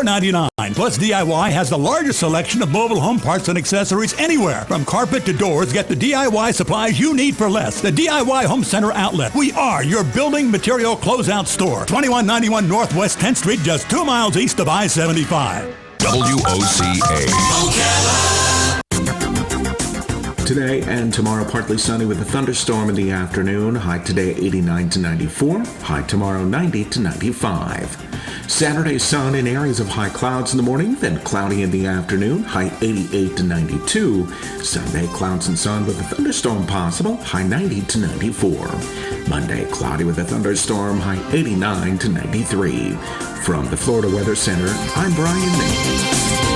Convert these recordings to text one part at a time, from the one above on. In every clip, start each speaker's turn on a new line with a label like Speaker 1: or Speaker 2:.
Speaker 1: $4.99. Plus, DIY has the largest selection of mobile home parts and accessories anywhere. From carpet to doors, get the DIY supplies you need for less. The DIY Home Center Outlet. We are your building material closeout store. 2191 Northwest 10th Street, just 2 miles east of I-75.
Speaker 2: WOCA.
Speaker 3: Ocala. Today and tomorrow, partly sunny with a thunderstorm in the afternoon. High today 89 to 94. High tomorrow 90 to 95. Saturday, sun in areas of high clouds in the morning, then cloudy in the afternoon. High 88 to 92. Sunday, clouds and sun with a thunderstorm possible. High 90 to 94. Monday, cloudy with a thunderstorm. High 89 to 93. From the Florida Weather Center, I'm Brian May.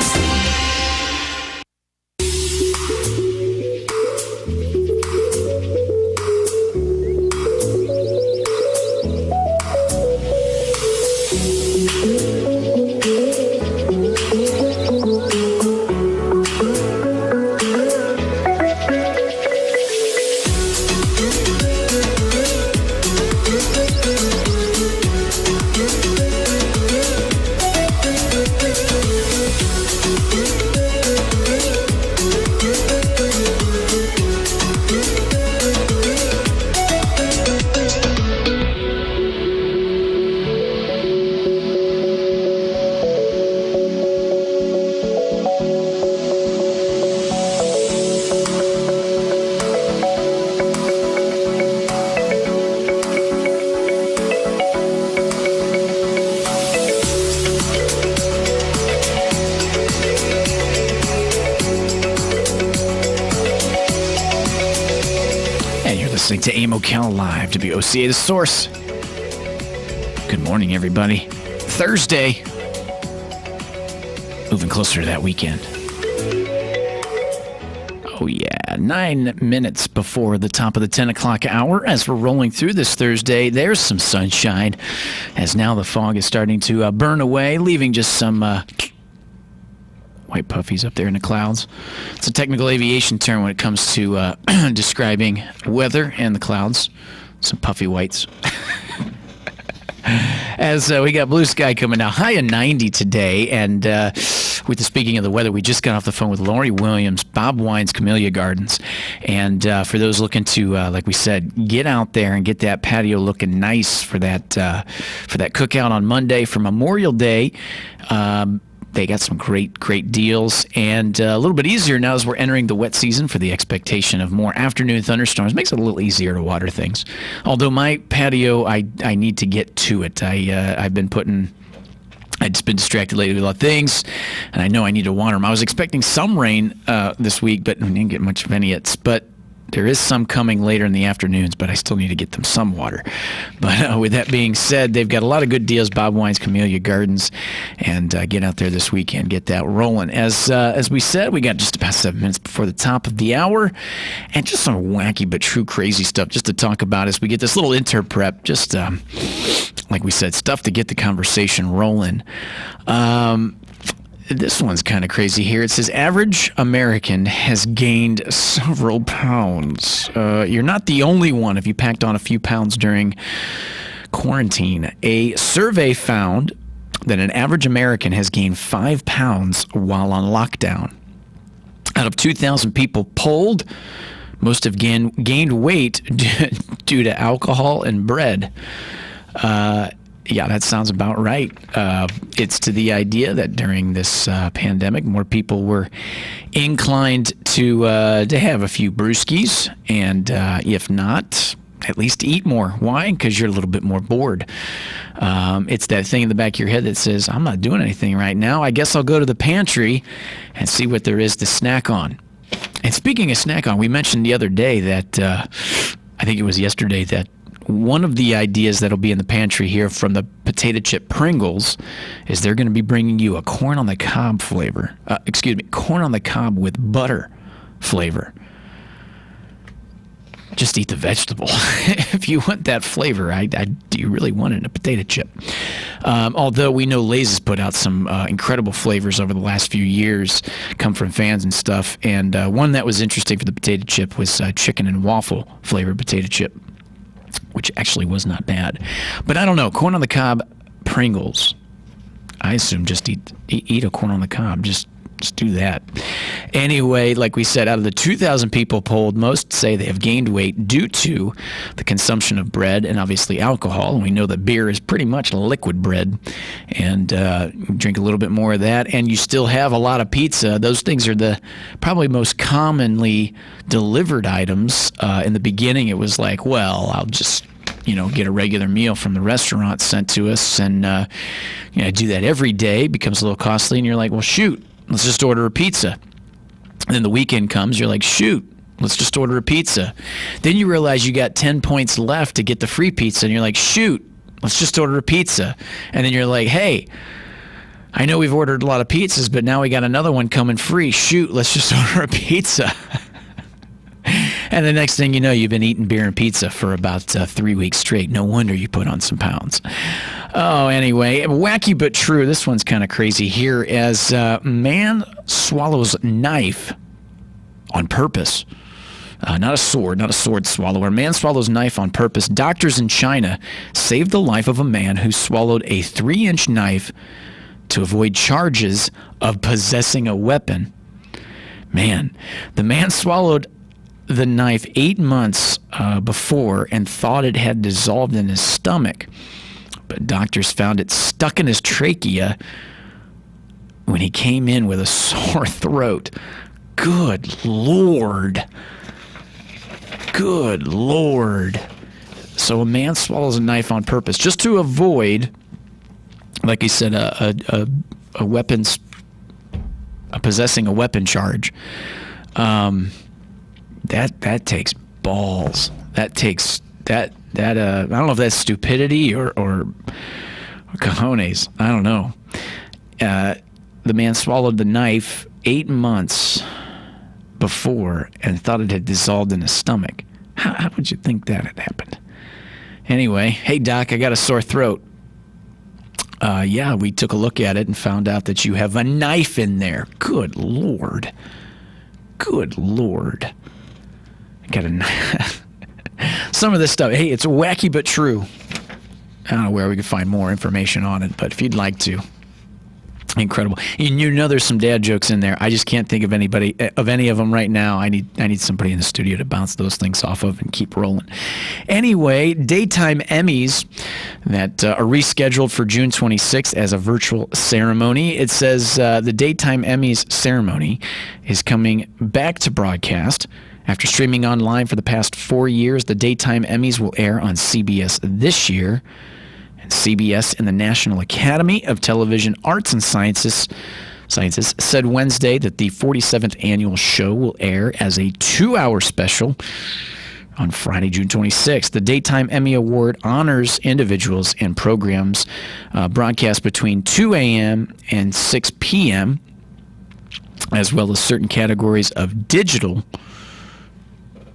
Speaker 4: To AIM Ocala Live, WOCA, The Source. Good morning, everybody. Thursday. Moving closer to that weekend. Oh, yeah. 9 minutes before the top of the 10 o'clock hour as we're rolling through this Thursday. There's some sunshine as now the fog is starting to burn away, leaving just some white puffies up there in the clouds. It's a technical aviation term when it comes to describing weather and the clouds. Some puffy whites. As we got blue sky coming out, high of 90 today. And with the speaking of the weather, we just got off the phone with Lori Williams, Bob Wine's Camellia Gardens. And for those looking to, like we said, get out there and get that patio looking nice for that cookout on Monday for Memorial Day. They got some great deals, and a little bit easier now as we're entering the wet season for the expectation of more afternoon thunderstorms. Makes it a little easier to water things. Although my patio, I need to get to it. I've just been distracted lately with a lot of things, and I know I need to water them. I was expecting some rain this week, but we didn't get much of any yet. But there is some coming later in the afternoons, but I still need to get them some water. But with that being said, they've got a lot of good deals, Bob Wine's Camellia Gardens, and get out there this weekend, get that rolling. As we said, we got just about 7 minutes before the top of the hour, and just some wacky but true crazy stuff just to talk about as we get this little inter-prep, just like we said, stuff to get the conversation rolling. This one's kind of crazy here. It says, average American has gained several pounds. You're not the only one if you packed on a few pounds during quarantine. A survey found that an average American has gained 5 pounds while on lockdown. Out of 2,000 people polled, most have gained weight due to alcohol and bread. Yeah, that sounds about right. It's to the idea that during this pandemic, more people were inclined to have a few brewskis, and if not, at least eat more. Why? Because you're a little bit more bored. It's that thing in the back of your head that says, I'm not doing anything right now. I guess I'll go to the pantry and see what there is to snack on. And speaking of snack on, we mentioned the other day that, I think it was yesterday, that one of the ideas that'll be in the pantry here from the potato chip Pringles is they're going to be bringing you a corn on the cob flavor. Corn on the cob with butter flavor. Just eat the vegetable. If you want that flavor, do you really want it in a potato chip? Although we know Lay's has put out some incredible flavors over the last few years, come from fans and stuff. And one that was interesting for the potato chip was chicken and waffle flavored potato chip, which actually was not bad. But I don't know, corn on the cob Pringles. I assume just eat a corn on the cob. Just do that. Anyway, like we said, out of the 2,000 people polled, most say they have gained weight due to the consumption of bread and obviously alcohol. And we know that beer is pretty much liquid bread. And drink a little bit more of that, and you still have a lot of pizza. Those things are the probably most commonly delivered items. In the beginning, it was like, well, I'll just get a regular meal from the restaurant sent to us, and do that every day. It becomes a little costly, and you're like, well, shoot, let's just order a pizza. And then the weekend comes, you're like, shoot, let's just order a pizza. Then you realize you got 10 points left to get the free pizza, and you're like, shoot, let's just order a pizza. And then you're like, hey, I know we've ordered a lot of pizzas, but now we got another one coming free. Shoot, let's just order a pizza. And the next thing you know, you've been eating beer and pizza for about 3 weeks straight. No wonder you put on some pounds. Oh, anyway, wacky but true. This one's kind of crazy here. As man swallows knife on purpose. Not a sword swallower. Man swallows knife on purpose. Doctors in China saved the life of a man who swallowed a 3-inch knife to avoid charges of possessing a weapon. Man, the man swallowed the knife 8 months before and thought it had dissolved in his stomach. But doctors found it stuck in his trachea when he came in with a sore throat. Good Lord. Good Lord. So a man swallows a knife on purpose just to avoid, like he said, possessing a weapon charge. That takes balls. That takes that. I don't know if that's stupidity or cojones. I don't know. The man swallowed the knife 8 months before and thought it had dissolved in his stomach. How would you think that had happened? Anyway, hey doc, I got a sore throat. Yeah, we took a look at it and found out that you have a knife in there. Good Lord. Good Lord. I got a knife. Some of this stuff, hey, it's wacky but true. I don't know where we could find more information on it, but if you'd like to. Incredible. And there's some dad jokes in there. I just can't think of any of them right now. I need somebody in the studio to bounce those things off of and keep rolling. Anyway, daytime Emmys that are rescheduled for June 26th as a virtual ceremony. It says the daytime Emmys ceremony is coming back to broadcast. After streaming online for the past 4 years, the daytime Emmys will air on CBS this year. CBS and the National Academy of Television Arts and Sciences said Wednesday that the 47th annual show will air as a 2-hour special on Friday, June 26th. The Daytime Emmy Award honors individuals and programs broadcast between 2 a.m. and 6 p.m., as well as certain categories of digital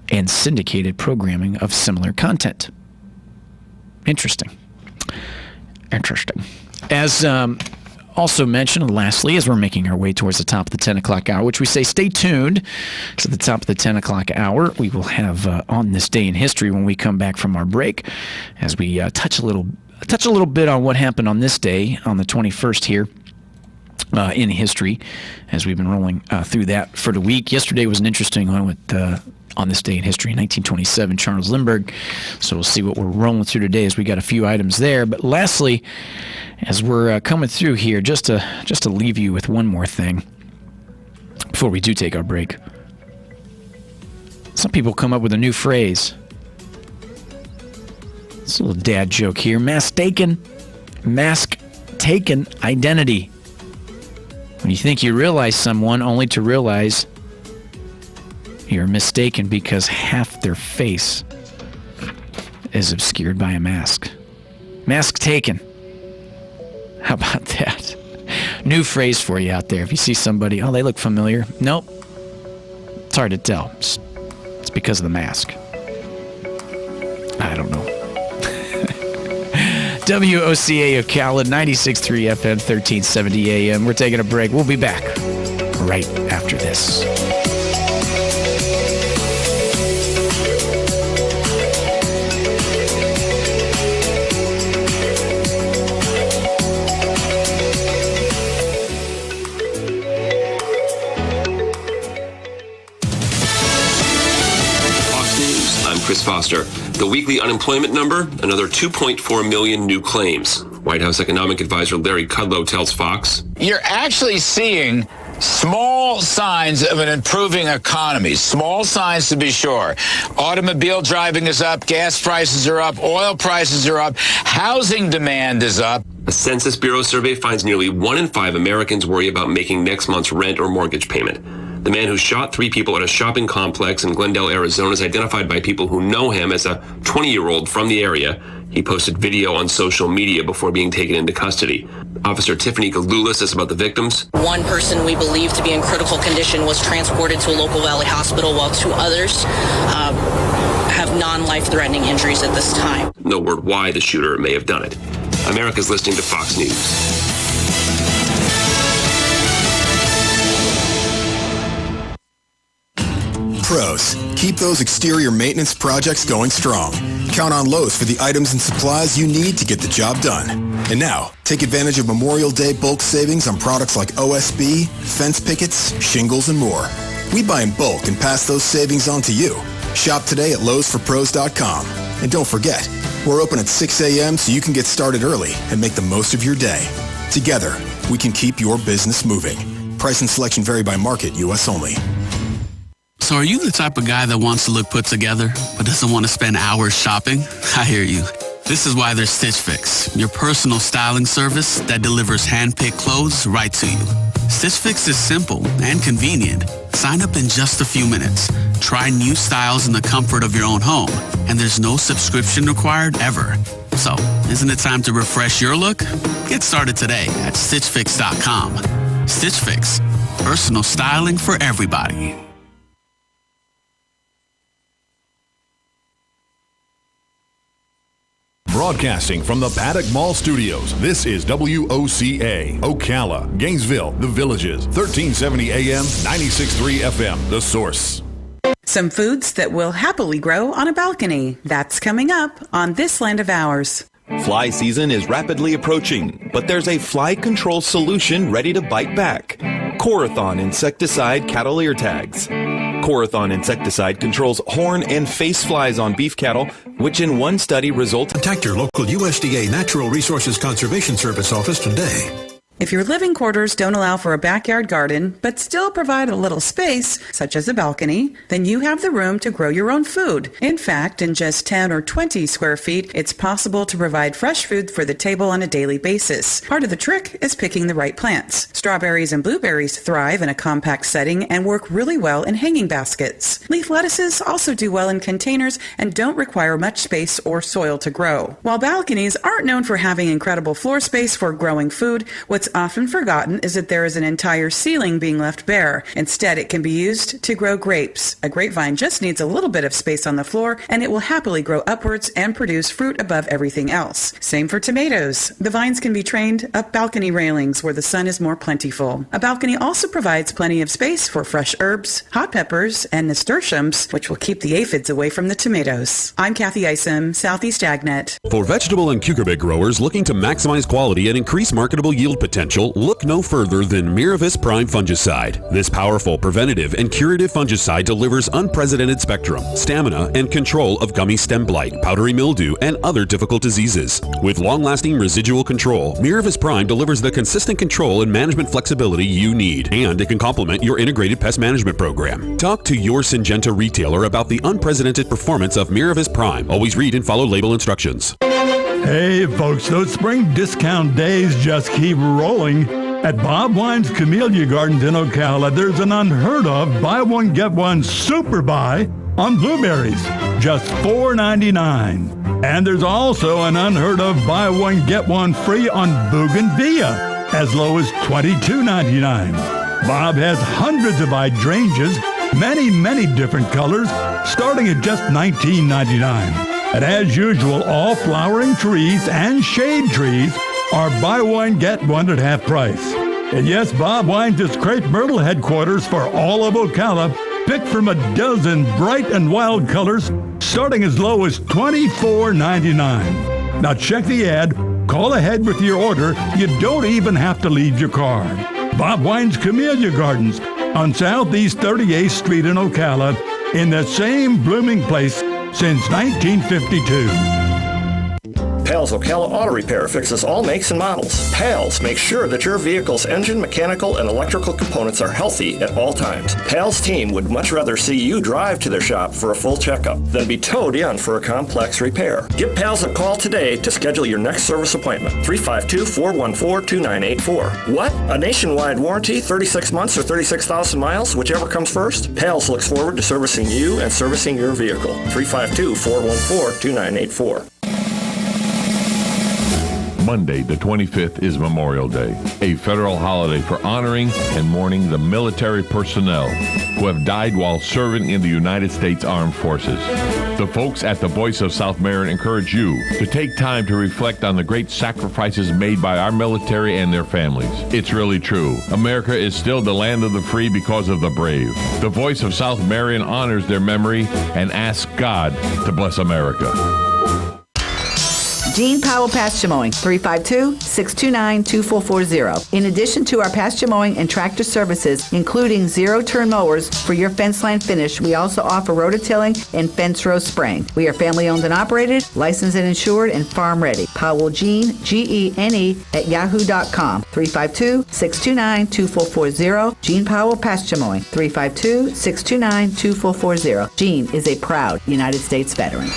Speaker 4: and syndicated programming of similar content. Interesting. As also mentioned, lastly, as we're making our way towards the top of the 10 o'clock hour, which we say stay tuned to the top of the 10 o'clock hour, we will have On This Day in History when we come back from our break, as we touch a little bit on what happened on this day, on the 21st here. In history, as we've been rolling through that for the week. Yesterday was an interesting one with On This Day in History in 1927, Charles Lindbergh. So we'll see what we're rolling through today, as we got a few items there. But lastly, as we're coming through here, just to leave you with one more thing before we do take our break. Some people come up with a new phrase. It's a little dad joke here. Mask taken identity. When you think you realize someone, only to realize you're mistaken because half their face is obscured by a mask. Mask taken. How about that? New phrase for you out there. If you see somebody, oh, they look familiar. Nope. It's hard to tell. It's because of the mask. I don't know. WOCA Ocala, 96.3 FM, 1370 AM. We're taking a break. We'll be back right after this.
Speaker 5: Foster. The weekly unemployment number, another 2.4 million new claims. White House economic advisor Larry Kudlow tells Fox.
Speaker 6: You're actually seeing small signs of an improving economy. Small signs, to be sure. Automobile driving is up. Gas prices are up. Oil prices are up. Housing demand is up.
Speaker 5: A Census Bureau survey finds nearly 1 in 5 Americans worry about making next month's rent or mortgage payment. The man who shot 3 people at a shopping complex in Glendale, Arizona, is identified by people who know him as a 20-year-old from the area. He posted video on social media before being taken into custody. Officer Tiffany Galula says about the victims.
Speaker 7: One person we believe to be in critical condition was transported to a local Valley hospital, while 2 others have non-life-threatening injuries at this time.
Speaker 5: No word why the shooter may have done it. America's listening to Fox News.
Speaker 8: Pros, keep those exterior maintenance projects going strong. Count on Lowe's for the items and supplies you need to get the job done. And now, take advantage of Memorial Day bulk savings on products like OSB, fence pickets, shingles, and more. We buy in bulk and pass those savings on to you. Shop today at lowesforpros.com. And don't forget, we're open at 6 a.m. so you can get started early and make the most of your day. Together, we can keep your business moving. Price and selection vary by market, U.S. only.
Speaker 9: So are you the type of guy that wants to look put together, but doesn't want to spend hours shopping? I hear you. This is why there's Stitch Fix, your personal styling service that delivers hand-picked clothes right to you. Stitch Fix is simple and convenient. Sign up in just a few minutes. Try new styles in the comfort of your own home, and there's no subscription required ever. So, isn't it time to refresh your look? Get started today at StitchFix.com. Stitch Fix, personal styling for everybody.
Speaker 10: Broadcasting from the Paddock Mall Studios, this is WOCA, Ocala, Gainesville, The Villages, 1370 AM, 96.3 FM, The Source.
Speaker 11: Some foods that will happily grow on a balcony. That's coming up on This Land of Ours.
Speaker 12: Fly season is rapidly approaching, but there's a fly control solution ready to bite back. Corathon insecticide cattle ear tags. Corathon insecticide controls horn and face flies on beef cattle, which in one study resulted.
Speaker 13: Contact your local USDA Natural Resources Conservation Service office today.
Speaker 11: If your living quarters don't allow for a backyard garden, but still provide a little space, such as a balcony, then you have the room to grow your own food. In fact, in just 10 or 20 square feet, it's possible to provide fresh food for the table on a daily basis. Part of the trick is picking the right plants. Strawberries and blueberries thrive in a compact setting and work really well in hanging baskets. Leaf lettuces also do well in containers and don't require much space or soil to grow. While balconies aren't known for having incredible floor space for growing food, what's often forgotten is that there is an entire ceiling being left bare. Instead, it can be used to grow grapes. A grapevine just needs a little bit of space on the floor, and it will happily grow upwards and produce fruit above everything else. Same for tomatoes. The vines can be trained up balcony railings where the sun is more plentiful. A balcony also provides plenty of space for fresh herbs, hot peppers, and nasturtiums, which will keep the aphids away from the tomatoes. I'm Kathy Isom, Southeast AgNet.
Speaker 14: For vegetable and cucurbit growers looking to maximize quality and increase marketable yield potential, look no further than Miravis Prime fungicide. This powerful preventative and curative fungicide delivers unprecedented spectrum, stamina, and control of gummy stem blight, powdery mildew, and other difficult diseases. With long-lasting residual control, Miravis Prime delivers the consistent control and management flexibility you need, and it can complement your integrated pest management program. Talk to your Syngenta retailer about the unprecedented performance of Miravis Prime. Always read and follow label instructions.
Speaker 1: Hey folks, those spring discount days just keep rolling. At Bob Wine's Camellia Gardens in Ocala, there's an unheard of buy one get one super buy on blueberries, just $4.99. And there's also an unheard of buy one get one free on bougainvillea, as low as $22.99. Bob has hundreds of hydrangeas, many different colors, starting at just $19.99. And as usual, all flowering trees and shade trees are buy one, get one at half price. And yes, Bob Wine's is Crepe Myrtle headquarters for all of Ocala, picked from a dozen bright and wild colors, starting as low as $24.99. Now check the ad, call ahead with your order. You don't even have to leave your card. Bob Wine's Camellia Gardens on Southeast 38th Street in Ocala, in the same blooming place since 1952.
Speaker 15: Pals Ocala Auto Repair fixes all makes and models. Pals makes sure that your vehicle's engine, mechanical, and electrical components are healthy at all times. Pals team would much rather see you drive to their shop for a full checkup than be towed in for a complex repair. Give Pals a call today to schedule your next service appointment. 352-414-2984. What? A nationwide warranty, 36 months or 36,000 miles, whichever comes first? Pals looks forward to servicing you and servicing your vehicle. 352-414-2984.
Speaker 16: Monday, the 25th, is Memorial Day, a federal holiday for honoring and mourning the military personnel who have died while serving in the United States Armed Forces. The folks at the Voice of South Marin encourage you to take time to reflect on the great sacrifices made by our military and their families. It's really true. America is still the land of the free because of the brave. The Voice of South Marin honors their memory and asks God to bless America.
Speaker 17: Gene Powell Pasture Mowing, 352-629-2440. In addition to our pasture mowing and tractor services, including zero-turn mowers for your fence line finish, we also offer rototilling and fence row spraying. We are family-owned and operated, licensed and insured, and farm-ready. Powell Gene, Gene, at yahoo.com. 352-629-2440. Gene Powell Pasture Mowing, 352-629-2440. Gene is a proud United States veteran.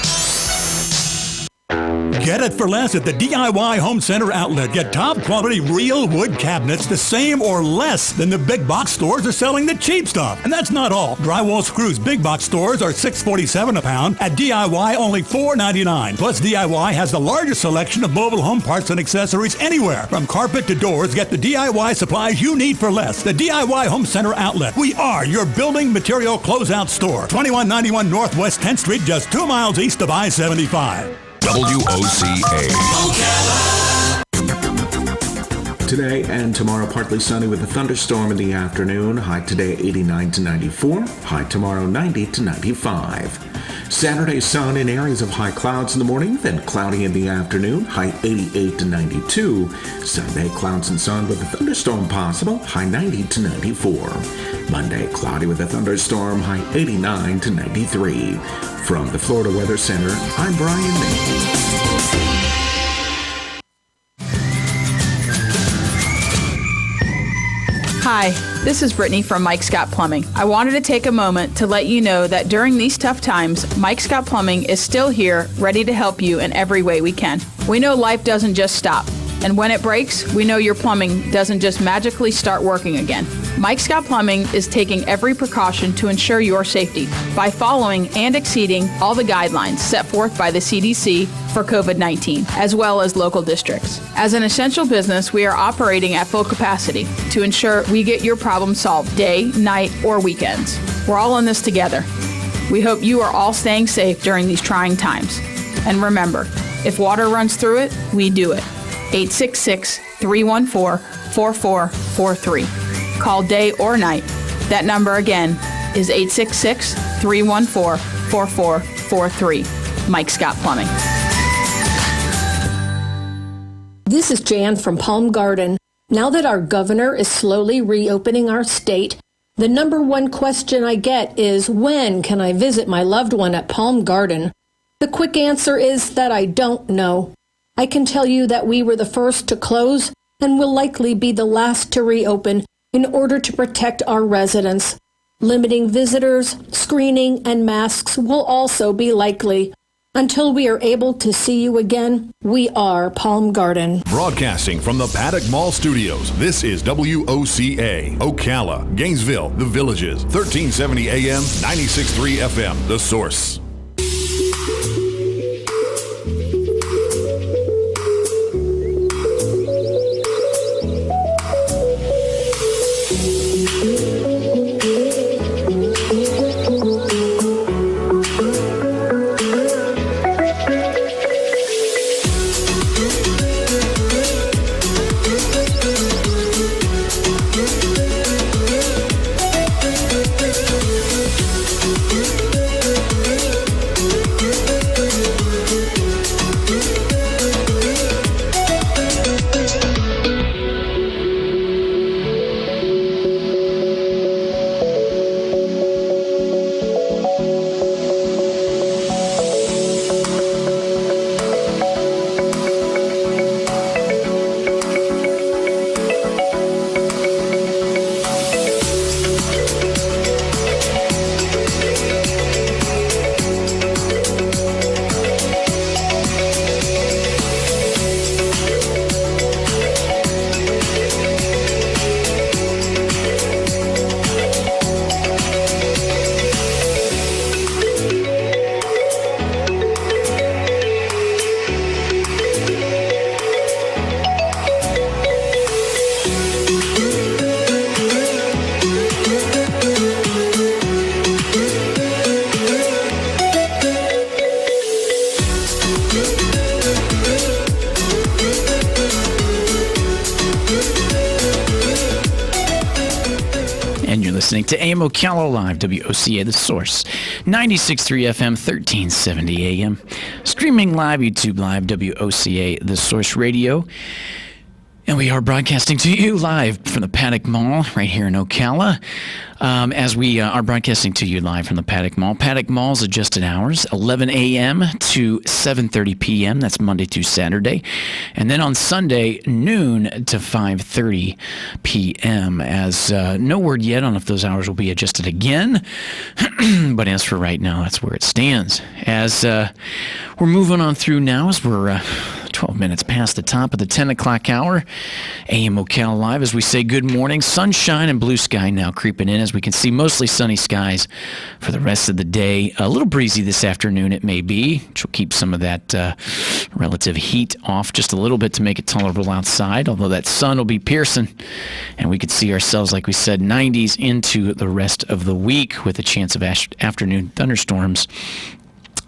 Speaker 1: Get it for less at the DIY Home Center outlet. Get top quality real wood cabinets the same or less than the big box stores are selling the cheap stuff. And that's not all. Drywall screws big box stores are $6.47 a pound. At DIY, only $4.99. Plus, DIY has the largest selection of mobile home parts and accessories anywhere. From carpet to doors, get the DIY supplies you need for less. The DIY Home Center outlet. We are your building material closeout store. 2191 Northwest 10th Street, just 2 miles east of I-75.
Speaker 2: WOCA.
Speaker 3: Today and tomorrow, partly sunny with a thunderstorm in the afternoon. High today 89 to 94. High tomorrow 90 to 95. Saturday, sun in areas of high clouds in the morning, then cloudy in the afternoon. High 88 to 92. Sunday, clouds and sun with a thunderstorm possible. High 90 to 94. Monday, cloudy with a thunderstorm. High 89 to 93. From the Florida Weather Center, I'm Brian May.
Speaker 18: Hi, this is Brittany from Mike Scott Plumbing. I wanted to take a moment to let you know that during these tough times, Mike Scott Plumbing is still here, ready to help you in every way we can. We know life doesn't just stop, and when it breaks, we know your plumbing doesn't just magically start working again. Mike Scott Plumbing is taking every precaution to ensure your safety by following and exceeding all the guidelines set forth by the CDC for COVID-19, as well as local districts. As an essential business, we are operating at full capacity to ensure we get your problem solved day, night, or weekends. We're all in this together. We hope you are all staying safe during these trying times. And remember, if water runs through it, we do it. 866-314-4443. Call day or night. That number again is 866-314-4443. Mike Scott Plumbing.
Speaker 19: This is Jan from Palm Garden. Now that our governor is slowly reopening our state, the number one question I get is, when can I visit my loved one at Palm Garden? The quick answer is that I don't know. I can tell you that we were the first to close and will likely be the last to reopen in order to protect our residents. Limiting visitors, screening, and masks will also be likely. Until we are able to see you again, we are Palm Garden.
Speaker 10: Broadcasting from the Paddock Mall Studios, this is WOCA, Ocala, Gainesville, The Villages, 1370 AM, 96.3 FM, The Source.
Speaker 4: And you're listening to AM Ocala Live, WOCA, The Source, 96.3 FM, 1370 AM. Streaming live, YouTube Live, WOCA, The Source Radio. And we are broadcasting to you live from the Paddock Mall right here in Ocala. As we are broadcasting to you live from the Paddock Mall. Paddock Mall's adjusted hours, 11 a.m. to 7:30 p.m. That's Monday through Saturday. And then on Sunday, noon to 5:30 p.m. As no word yet on if those hours will be adjusted again. But as for right now, that's where it stands. As we're moving on through now, as we're 12 minutes past the top of the 10 o'clock hour, AM Ocala Live, as we say good morning. Sunshine and blue sky now creeping in, as we can see mostly sunny skies for the rest of the day. A little breezy this afternoon it may be, which will keep some of that relative heat off just a little bit to make it tolerable outside, although that sun will be piercing, and we could see ourselves, like we said, 90s into the rest of the week with a chance of afternoon thunderstorms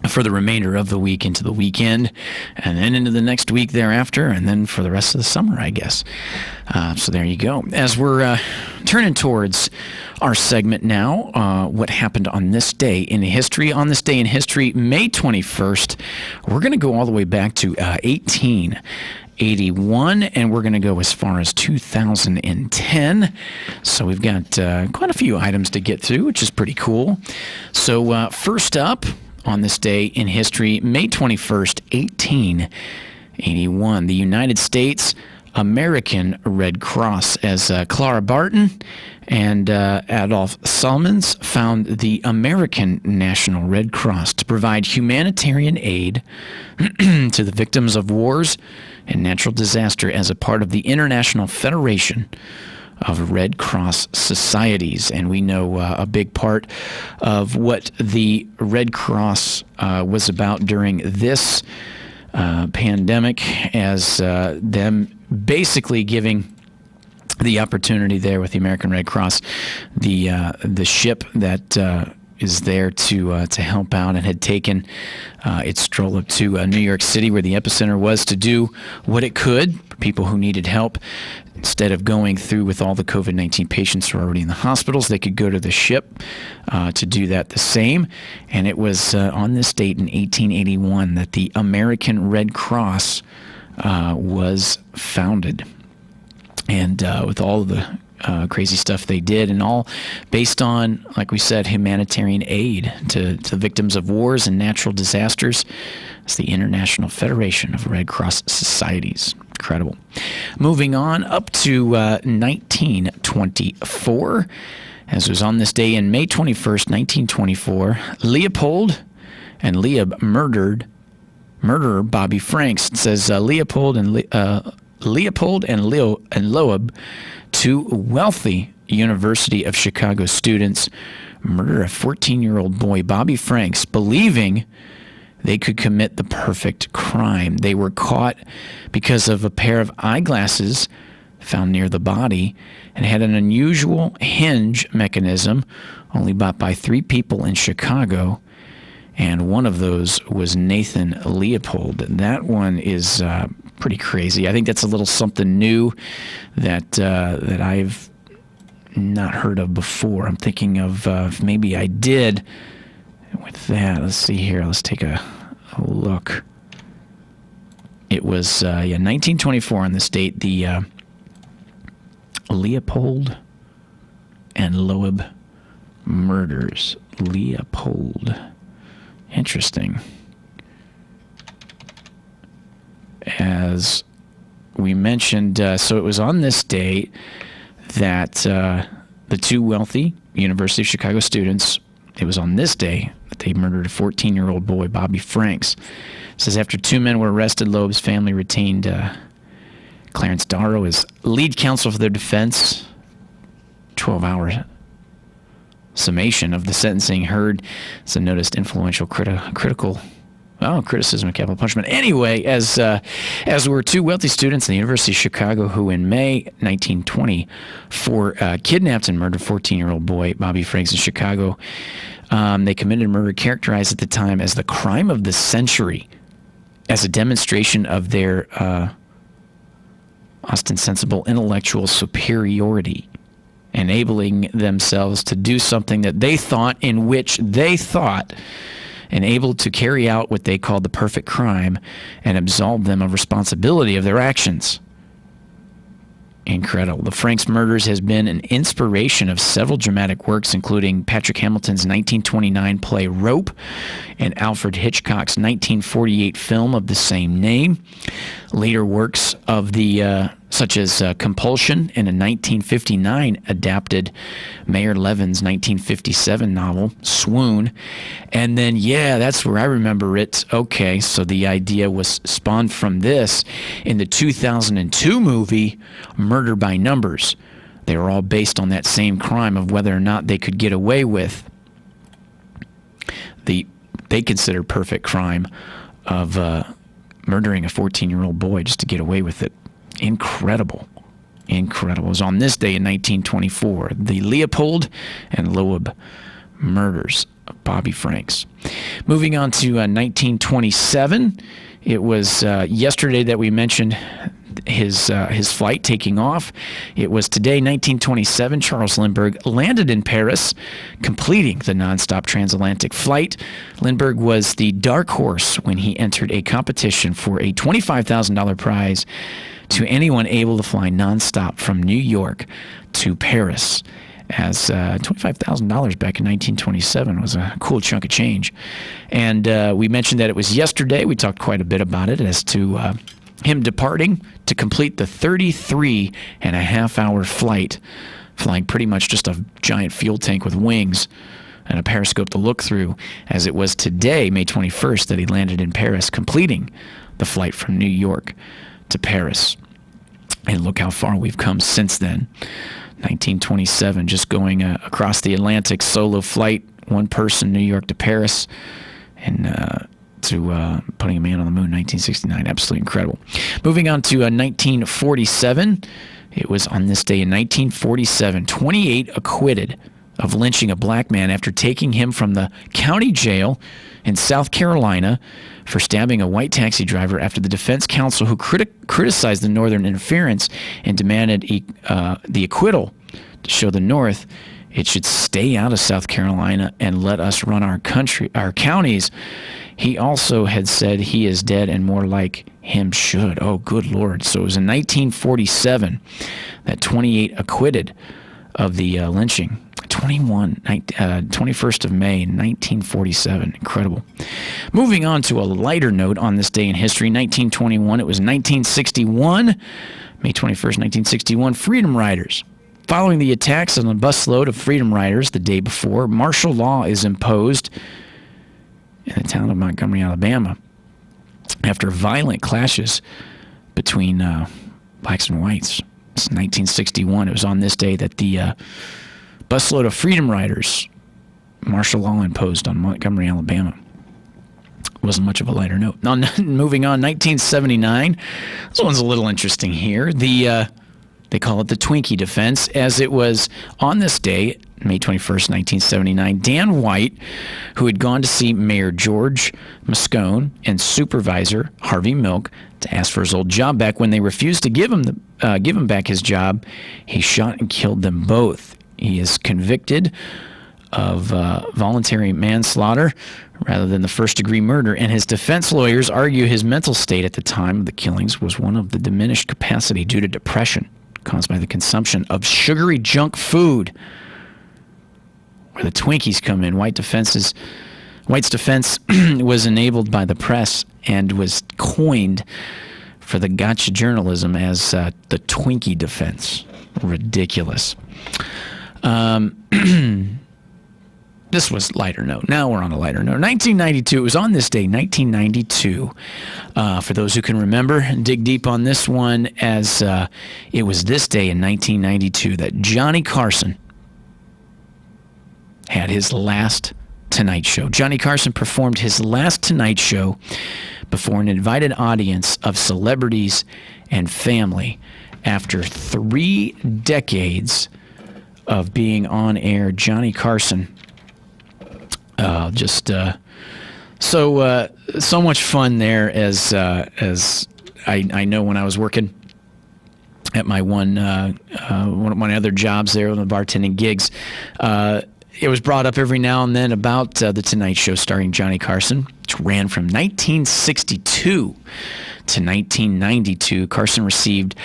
Speaker 4: for the remainder of the week into the weekend, and then into the next week thereafter, and then for the rest of the summer, I guess. So there you go. As we're turning towards our segment now, what happened on this day in history. On this day in history, May 21st, we're going to go all the way back to 1881, and we're going to go as far as 2010. So we've got quite a few items to get through, which is pretty cool. So first up, on this day in history, May 21st, 1881, the United States American Red Cross, as Clara Barton and Adolph Salmons found the American National Red Cross to provide humanitarian aid to the victims of wars and natural disaster as a part of the International Federation of Red Cross Societies. And we know a big part of what the Red Cross was about during this pandemic, as them basically giving the opportunity there with the American Red Cross, the ship that is there to help out and had taken its stroll up to New York City, where the epicenter was, to do what it could for people who needed help. Instead of going through with all the COVID-19 patients who are already in the hospitals, they could go to the ship to do that the same. And it was on this date in 1881 that the American Red Cross was founded. And with all of the crazy stuff they did, and all based on, like we said, humanitarian aid to victims of wars and natural disasters. It's the International Federation of Red Cross Societies. Incredible. Moving on up to 1924, as it was on this day in May 21st, 1924, Leopold and Leib murderer Bobby Franks. It says Leopold and Loeb, two wealthy University of Chicago students, murder a 14-year-old boy, Bobby Franks, believing they could commit the perfect crime. They were caught because of a pair of eyeglasses found near the body, and had an unusual hinge mechanism only bought by 3 people in Chicago, and one of those was Nathan Leopold. That one is pretty crazy. I think that's a little something new that I've not heard of before. I'm thinking of maybe I did. With that, let's see here. Let's take a look. It was 1924 on this date, the Leopold and Loeb murders. Leopold. Interesting. As we mentioned, so it was on this date that the two wealthy University of Chicago students, it was on this day that they murdered a 14-year-old boy, Bobby Franks. It says after 2 men were arrested, Loeb's family retained Clarence Darrow as lead counsel for their defense. 12-hour summation of the sentencing heard. It's a noticed influential criticism of capital punishment. Anyway, as were 2 wealthy students in the University of Chicago who in May 1924 kidnapped and murdered a 14-year-old boy, Bobby Franks, in Chicago. They committed a murder characterized at the time as the crime of the century, as a demonstration of their ostensible intellectual superiority. enabling themselves to do something that they thought, in which they thought, and able to carry out what they called the perfect crime and absolve them of responsibility of their actions. Incredible. The Franks murders has been an inspiration of several dramatic works, including Patrick Hamilton's 1929 play Rope and Alfred Hitchcock's 1948 film of the same name. Later works of the such as Compulsion and a 1959 adapted Mayer Levin's 1957 novel Swoon. And then, that's where I remember it. Okay, so the idea was spawned from this in the 2002 movie Murder by Numbers. They were all based on that same crime of whether or not they could get away with they considered perfect crime of murdering a 14-year-old boy just to get away with it. Incredible. It was on this day in 1924, the Leopold and Loeb murders of Bobby Franks. Moving on to 1927, it was yesterday that we mentioned his flight taking off. It was today, 1927, Charles Lindbergh landed in Paris, completing the nonstop transatlantic flight. Lindbergh was the dark horse when he entered a competition for a $25,000 prize to anyone able to fly nonstop from New York to Paris. As $25,000 back in 1927 was a cool chunk of change. And we mentioned that it was yesterday. We talked quite a bit about it as to him departing to complete the 33.5-hour flight, flying pretty much just a giant fuel tank with wings and a periscope to look through, as it was today, May 21st, that he landed in Paris, completing the flight from New York to Paris. And look how far we've come since then. 1927, just going across the Atlantic, solo flight, one person, New York to Paris, and to putting a man on the moon, 1969. Absolutely incredible. Moving on to 1947. It was on this day in 1947, 28 acquitted of lynching a black man after taking him from the county jail in South Carolina for stabbing a white taxi driver after the defense counsel who criticized the Northern interference and demanded the acquittal to show the North it should stay out of South Carolina and let us run our counties. He also had said he is dead and more like him should. Oh, good Lord. So it was in 1947 that 28 acquitted of the lynching. 21st of May, 1947. Incredible. Moving on to a lighter note on this day in history, 1921. It was 1961, May 21st, 1961, Freedom Riders. Following the attacks on a busload of Freedom Riders the day before, martial law is imposed in the town of Montgomery, Alabama, after violent clashes between blacks and whites. It's 1961. It was on this day that the busload of Freedom Riders, martial law imposed on Montgomery, Alabama. Wasn't much of a lighter note. Now, moving on, 1979. This one's a little interesting here. They call it the Twinkie defense, as it was on this day, May 21st, 1979, Dan White, who had gone to see Mayor George Moscone and Supervisor Harvey Milk to ask for his old job back. When they refused to give him back his job, he shot and killed them both. He is convicted of voluntary manslaughter rather than the first-degree murder, and his defense lawyers argue his mental state at the time of the killings was one of the diminished capacity due to depression caused by the consumption of sugary junk food. Where the Twinkies come in, White's defense was enabled by the press and was coined for the gotcha journalism as the Twinkie defense. Ridiculous. This was lighter note. Now we're on a lighter note. 1992. It was on this day, 1992. For those who can remember and dig deep on this one, as it was this day in 1992 that Johnny Carson had his last Tonight Show. Johnny Carson performed his last Tonight Show before an invited audience of celebrities and family after 3 decades of being on air. Johnny Carson, so much fun there. As I know, when I was working at my one of my other jobs there, one of the bartending gigs. It was brought up every now and then about The Tonight Show starring Johnny Carson, which ran from 1962 to 1992. Carson received,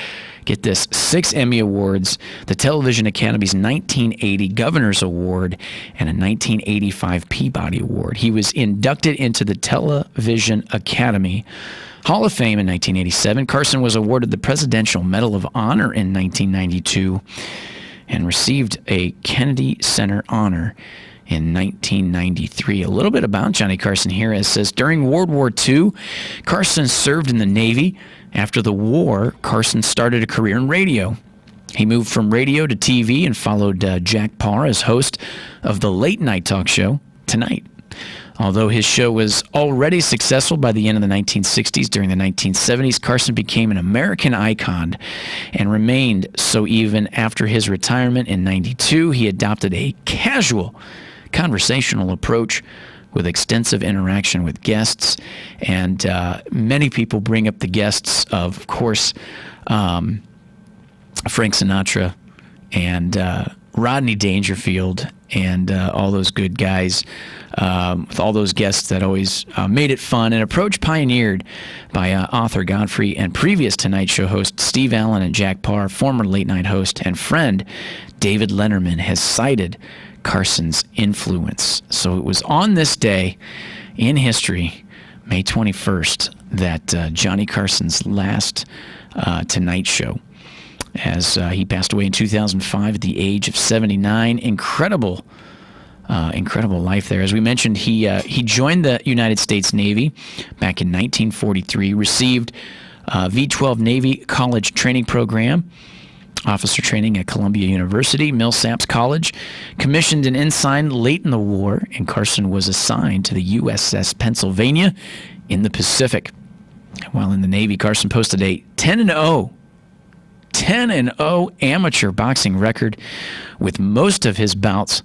Speaker 4: get this, 6 Emmy Awards, the Television Academy's 1980 Governor's Award, and a 1985 Peabody Award. He was inducted into the Television Academy Hall of Fame in 1987. Carson was awarded the Presidential Medal of Honor in 1992 and received a Kennedy Center honor in 1993. A little bit about Johnny Carson here. It says, during World War II, Carson served in the Navy. After the war, Carson started a career in radio. He moved from radio to TV and followed Jack Paar as host of the late-night talk show Tonight. Although his show was already successful by the end of the 1960s, during the 1970s, Carson became an American icon and remained so even after his retirement in 92. He adopted a casual, conversational approach with extensive interaction with guests, and many people bring up the guests of course, Frank Sinatra and Rodney Dangerfield and all those good guys, with all those guests that always made it fun. An approach pioneered by author Godfrey and previous Tonight Show host Steve Allen and Jack Paar. Former late night host and friend David Letterman has cited Carson's influence. So it was on this day in history, May 21st, that Johnny Carson's last Tonight Show, as he passed away in 2005 at the age of 79. Incredible life there. As we mentioned, he joined the United States Navy back in 1943, received V-12 Navy College Training Program, officer training at Columbia University, Millsaps College, commissioned an ensign late in the war, and Carson was assigned to the USS Pennsylvania in the Pacific. While in the Navy, Carson posted a 10-0 amateur boxing record, with most of his bouts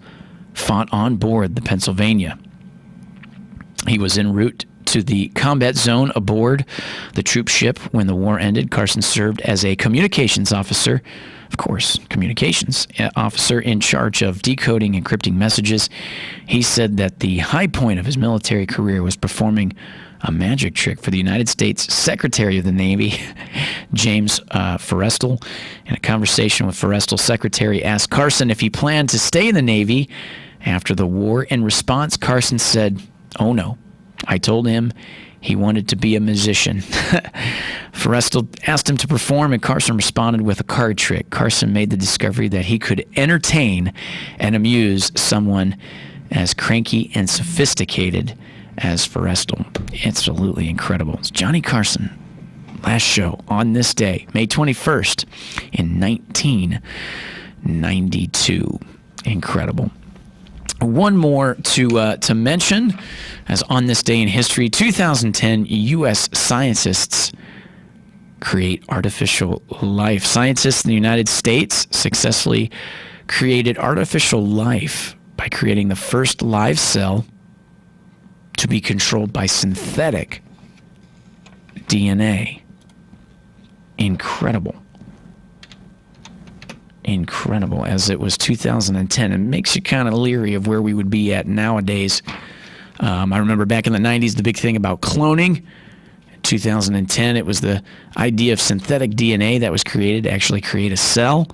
Speaker 4: fought on board the Pennsylvania. He was en route to the combat zone aboard the troop ship when the war ended. Carson served as a communications officer, of course, communications officer in charge of decoding and encrypting messages. He said that the high point of his military career was performing a magic trick for the United States Secretary of the Navy, James Forrestal. In a conversation with Forrestal, Secretary asked Carson if he planned to stay in the Navy after the war. In response, Carson said, "Oh no, I told him he wanted to be a musician." Forrestal asked him to perform, and Carson responded with a card trick. Carson made the discovery that he could entertain and amuse someone as cranky and sophisticated as Forrestal. Absolutely incredible. It's Johnny Carson, last show on this day, May 21st in 1992. Incredible. One more to mention, as on this day in history, 2010, U.S. scientists create artificial life. Scientists in the United States successfully created artificial life by creating the first live cell to be controlled by synthetic DNA. Incredible, as it was 2010. It makes you kind of leery of where we would be at nowadays. I remember back in the 90s, the big thing about cloning. In 2010, it was the idea of synthetic DNA that was created to actually create a cell.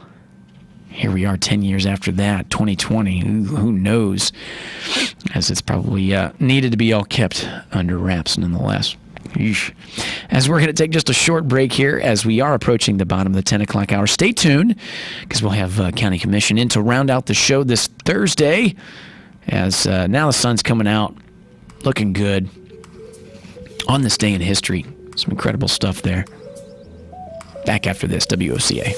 Speaker 4: Here we are 10 years after that, 2020. Who knows? As it's probably needed to be all kept under wraps nonetheless. Yeesh. As we're going to take just a short break here, as we are approaching the bottom of the 10 o'clock hour. Stay tuned, because we'll have County Commission in to round out the show this Thursday, as now the sun's coming out, looking good on this day in history. Some incredible stuff there. Back after this, WOCA.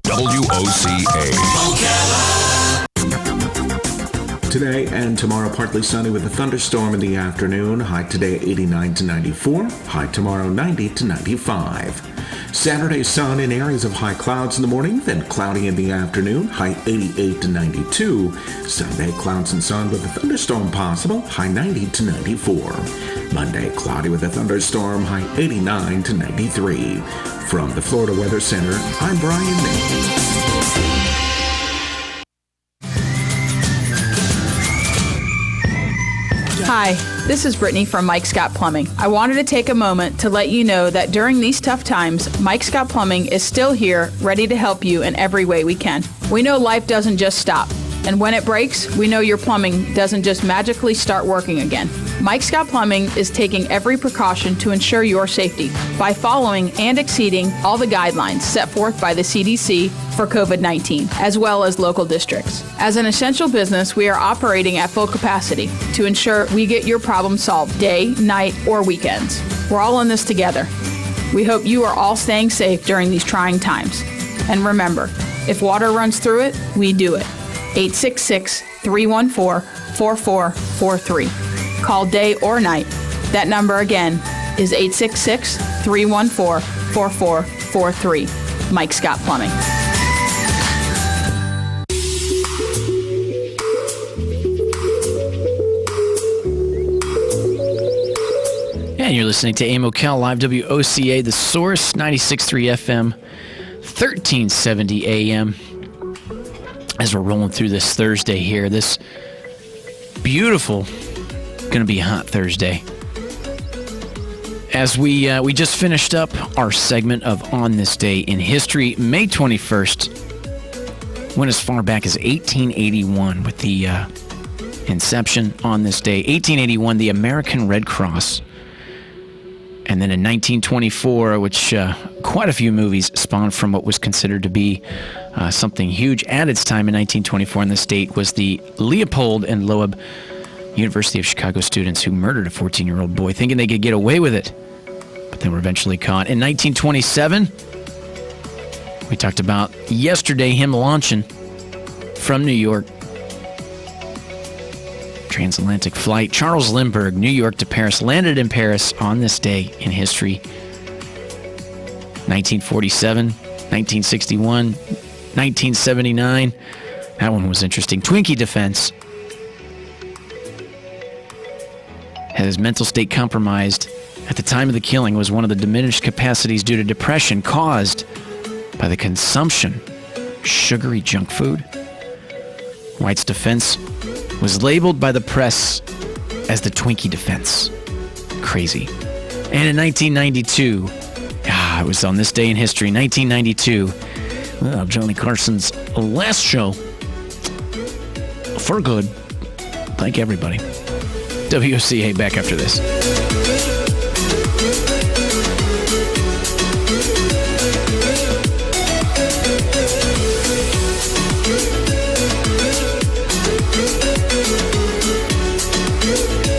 Speaker 2: WOCA.
Speaker 3: Today and and tomorrow partly sunny with a thunderstorm in the afternoon. High today 89 to 94. High tomorrow 90 to 95. Saturday, sun in areas of high clouds in the morning, then cloudy in the afternoon. High 88 to 92. Sunday, clouds and sun with a thunderstorm possible. High 90 to 94. Monday, cloudy with a thunderstorm. High 89 to 93. From the Florida Weather Center, I'm Brian May.
Speaker 18: Hi, this is Brittany from Mike Scott Plumbing. I wanted to take a moment to let you know that during these tough times, Mike Scott Plumbing is still here, ready to help you in every way we can. We know life doesn't just stop, and when it breaks, we know your plumbing doesn't just magically start working again. Mike Scott Plumbing is taking every precaution to ensure your safety by following and exceeding all the guidelines set forth by the CDC for COVID-19, as well as local districts. As an essential business, we are operating at full capacity to ensure we get your problem solved day, night, or weekends. We're all in this together. We hope you are all staying safe during these trying times. And remember, if water runs through it, we do it. 866-314-4443. Call day or night. That number again is 866-314-4443. Mike Scott Plumbing.
Speaker 4: And you're listening to AM Ocala Live, WOCA, The Source, 96.3 FM, 1370 AM. As we're rolling through this Thursday here, this beautiful, going to be a hot Thursday. As we just finished up our segment of On This Day in History, May 21st, went as far back as 1881 with the inception on this day. 1881, the American Red Cross. And then in 1924, which quite a few movies spawned from what was considered to be something huge at its time in 1924 in the state, was the Leopold and Loeb University of Chicago students who murdered a 14-year-old boy thinking they could get away with it, but they were eventually caught. In 1927, we talked about yesterday him launching from New York. Transatlantic flight. Charles Lindbergh, New York to Paris, landed in Paris on this day in history. 1947, 1961, 1979. That one was interesting. Twinkie defense had his mental state compromised at the time of the killing, was one of the diminished capacities due to depression caused by the consumption of sugary junk food. White's defense was labeled by the press as the Twinkie defense. Crazy. And in 1992, it was on this day in history, 1992, Johnny Carson's last show for good. Thank everybody. WCA back after this.